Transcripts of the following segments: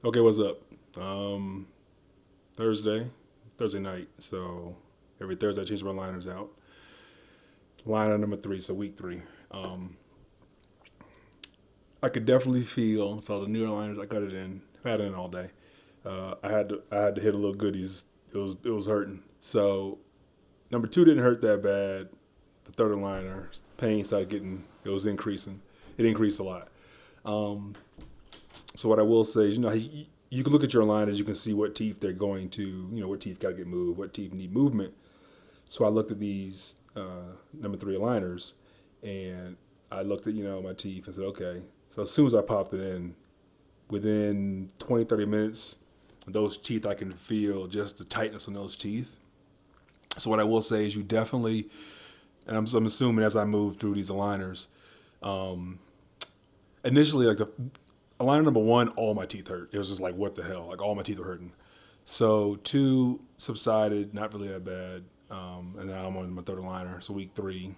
Okay, what's up? Um, Thursday night. So every Thursday I change my liners out. Liner number three, so week three. Um, I could definitely feel. So the new liners, I got it in. I've had it in all day. I had to hit a little goodies. It was hurting. So number two didn't hurt that bad. The third liner pain started getting. It was increasing. It increased a lot. Um, so what I will say is, you can look at your aligners, you can see what teeth they're going to, what teeth got to get moved, what teeth need movement. So I looked at these number three aligners, and I looked at my teeth and said, okay. So as soon as I popped it in, within 20, 30 minutes, those teeth, I can feel just the tightness in those teeth. So what I will say is you definitely, and I'm assuming as I move through these aligners, um, initially like the aligner number one, all my teeth hurt. It was just like, what the hell? Like all my teeth were hurting. So two subsided, not really that bad. And now I'm on my third aligner, so week three.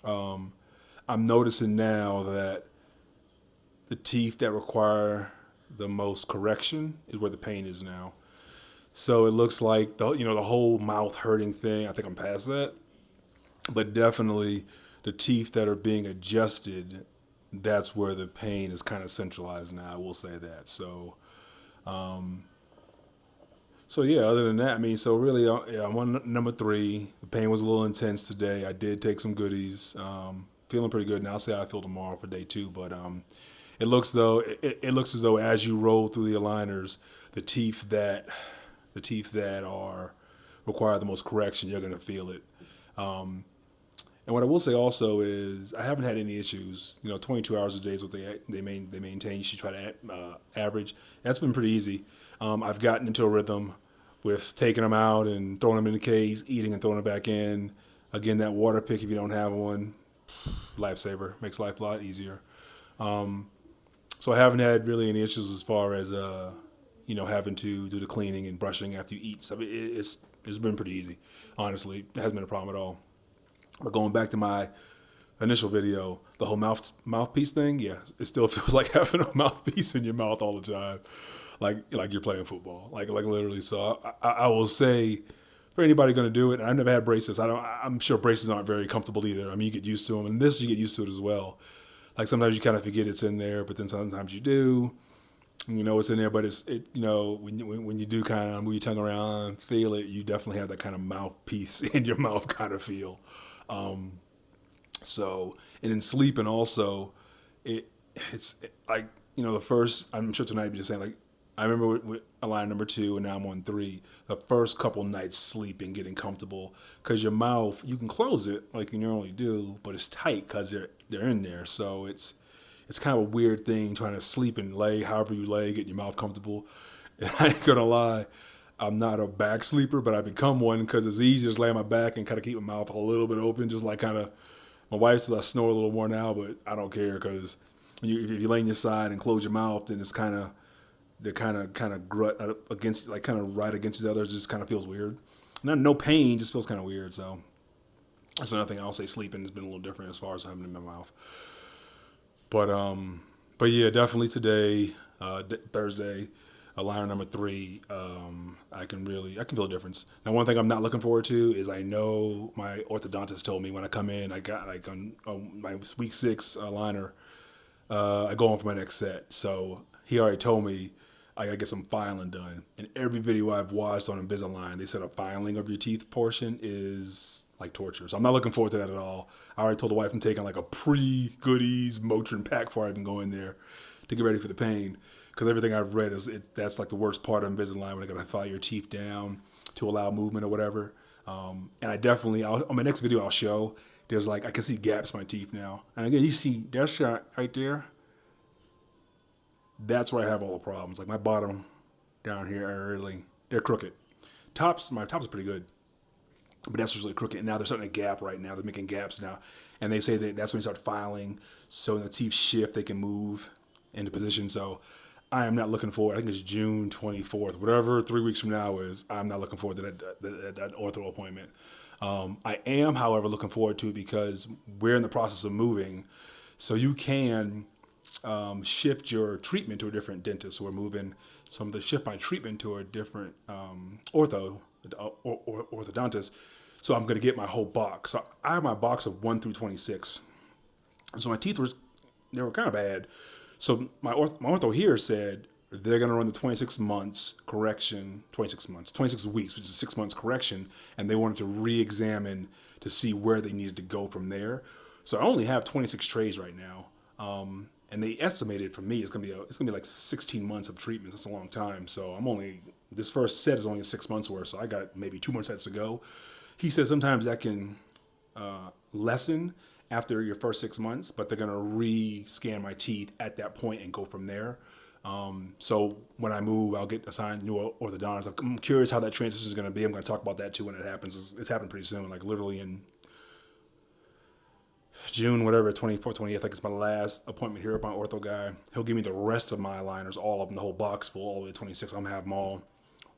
Um, I'm noticing now that the teeth that require the most correction is where the pain is now. So it looks like the whole mouth hurting thing. I think I'm past that, but definitely the teeth that are being adjusted. That's where the pain is kind of centralized now. I will say that. Um, so yeah. Other than that, I mean, so really, yeah, I'm on number three. The pain was a little intense today. I did take some goodies. Feeling pretty good. Now I'll see how I feel tomorrow for day two. But it looks as though as you roll through the aligners, the teeth that the teeth that are require the most correction, you're gonna feel it. Um, and what I will say also is I haven't had any issues. 22 hours a day is what they maintain. You should try to average. That's been pretty easy. I've gotten into a rhythm with taking them out and throwing them in the case, eating and throwing them back in. Again, that water pick if you don't have one, lifesaver, makes life a lot easier. Um, so I haven't had really any issues as far as having to do the cleaning and brushing after you eat. So it's been pretty easy, honestly. It hasn't been a problem at all. But going back to my initial video, the whole mouthpiece thing, yeah, it still feels like having a mouthpiece in your mouth all the time, like you're playing football, like literally. So I will say, for anybody going to do it, and I've never had braces. I'm sure braces aren't very comfortable either. I mean, you get used to them, and this you get used to it as well. Like sometimes you kind of forget it's in there, but then sometimes you do. You know it's in there, but when you do kind of move your tongue around, feel it, you definitely have that kind of mouthpiece in your mouth kind of feel. Um, and in sleeping also, it it's like the first. I'm sure tonight you're just saying like I remember with a line number two, and now I'm on three. The first couple nights sleeping, getting comfortable, because your mouth you can close it like you normally do, but it's tight because they're in there. So it's kind of a weird thing trying to sleep and lay however you lay, get your mouth comfortable. And I ain't gonna lie, I'm not a back sleeper, but I become one because it's easy to just lay on my back and kind of keep my mouth a little bit open, just like kind of. My wife says I snore a little more now, but I don't care because if you lay on your side and close your mouth, then it's kind of they're kind of grut against like kind of right against the other. It just kind of feels weird. Not no pain, just feels kind of weird. So that's another thing I'll say. Sleeping has been a little different as far as having it in my mouth. But but yeah, definitely today, Thursday, liner number three. I can feel a difference. Now, one thing I'm not looking forward to is I know my orthodontist told me when I come in, I got like on my week six liner, I go on for my next set. So he already told me I gotta get some filing done. And every video I've watched on Invisalign, they said a filing of your teeth portion is like torture. So I'm not looking forward to that at all. I already told the wife I'm taking like a pre-goodies Motrin pack before I even go in there to get ready for the pain. Because everything I've read is that's like the worst part of Invisalign when they gotta file your teeth down to allow movement or whatever. And I definitely, on my next video, I'll show there's like I can see gaps in my teeth now. And again, you see that shot right there. That's where I have all the problems. Like my bottom down here are really they're crooked. My tops are pretty good, but that's really crooked. And now they're starting to gap right now. They're making gaps now, and they say that that's when you start filing. So when the teeth shift, they can move into position. So I am not looking forward. I think it's June 24th, whatever 3 weeks from now is. I'm not looking forward to that ortho appointment. I am, however, looking forward to it because we're in the process of moving. So you can shift your treatment to a different dentist. So we're moving. So I'm going to shift my treatment to a different orthodontist. So I'm going to get my whole box. So I have my box of 1 through 26. So my teeth were kind of bad. So my ortho here said they're going to run the 26 months correction, 26 weeks, which is 6 months correction, and they wanted to re-examine to see where they needed to go from there. So I only have 26 trays right now, and they estimated for me it's gonna be like 16 months of treatment. That's a long time. So this first set is only 6 months worth. So I got maybe 2 more sets to go. He said sometimes that can lessen after your first 6 months, but they're gonna re-scan my teeth at that point and go from there. So when I move, I'll get assigned new orthodontist. I'm curious how that transition is going to be. I'm going to talk about that too when it happens. It's happening pretty soon, like literally in June, whatever, 24th, 28th. I think it's my last appointment here with my ortho guy. He'll give me the rest of my aligners, all of them, the whole box full, all the way to 26. I'm going to have them all,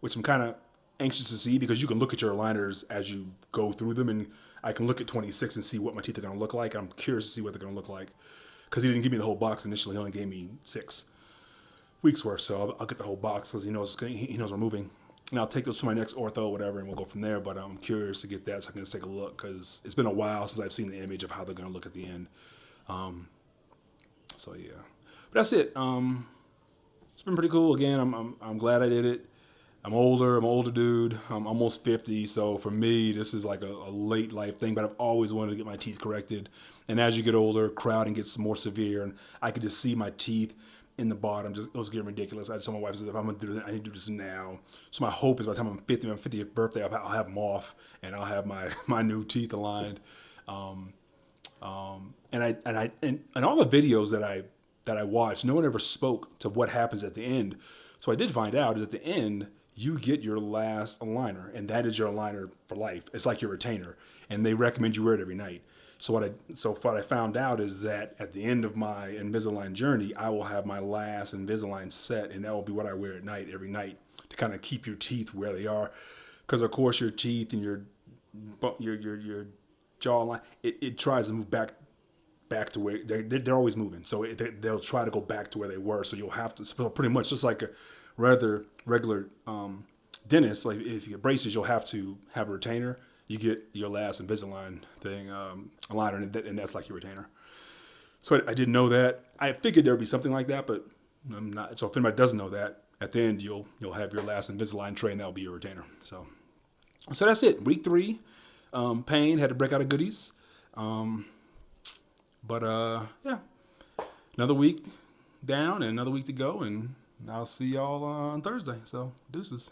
which I'm kind of anxious to see because you can look at your aligners as you go through them, and I can look at 26 and see what my teeth are going to look like. I'm curious to see what they're going to look like because he didn't give me the whole box initially. He only gave me 6 weeks worth, so I'll get the whole box because he knows we're moving, and I'll take those to my next ortho, whatever, and we'll go from there. But I'm curious to get that, so I can just take a look because it's been a while since I've seen the image of how they're going to look at the end. So yeah, but that's it. It's been pretty cool. Again, I'm glad I did it. I'm older. I'm an older dude. I'm almost 50, so for me, this is like a late life thing. But I've always wanted to get my teeth corrected. And as you get older, crowding gets more severe, and I could just see my teeth in the bottom. It was getting ridiculous. I told my wife, I said, if I'm gonna do this, I need to do this now. So my hope is by the time I'm 50, my 50th birthday, I'll have them off, and I'll have my new teeth aligned. And all the videos that I watched, no one ever spoke to what happens at the end. So I did find out is at the end, you get your last aligner, and that is your aligner for life. It's like your retainer, and they recommend you wear it every night. So what I found out is that at the end of my Invisalign journey, I will have my last Invisalign set, and that will be what I wear at night every night to kind of keep your teeth where they are, because of course your teeth and your jawline it tries to move back to where they're always moving. So they'll try to go back to where they were. So you'll have to, so pretty much just like a regular dentist, like if you get braces, you'll have to have a retainer. You get your last Invisalign thing, aligner, and that's like your retainer. So I didn't know that. I figured there would be something like that, but I'm not. So if anybody doesn't know that, at the end you'll have your last Invisalign tray, and that'll be your retainer. So that's it. Week 3, pain, had to break out of goodies. But yeah, another week down and another week to go, and I'll see y'all on Thursday. So deuces.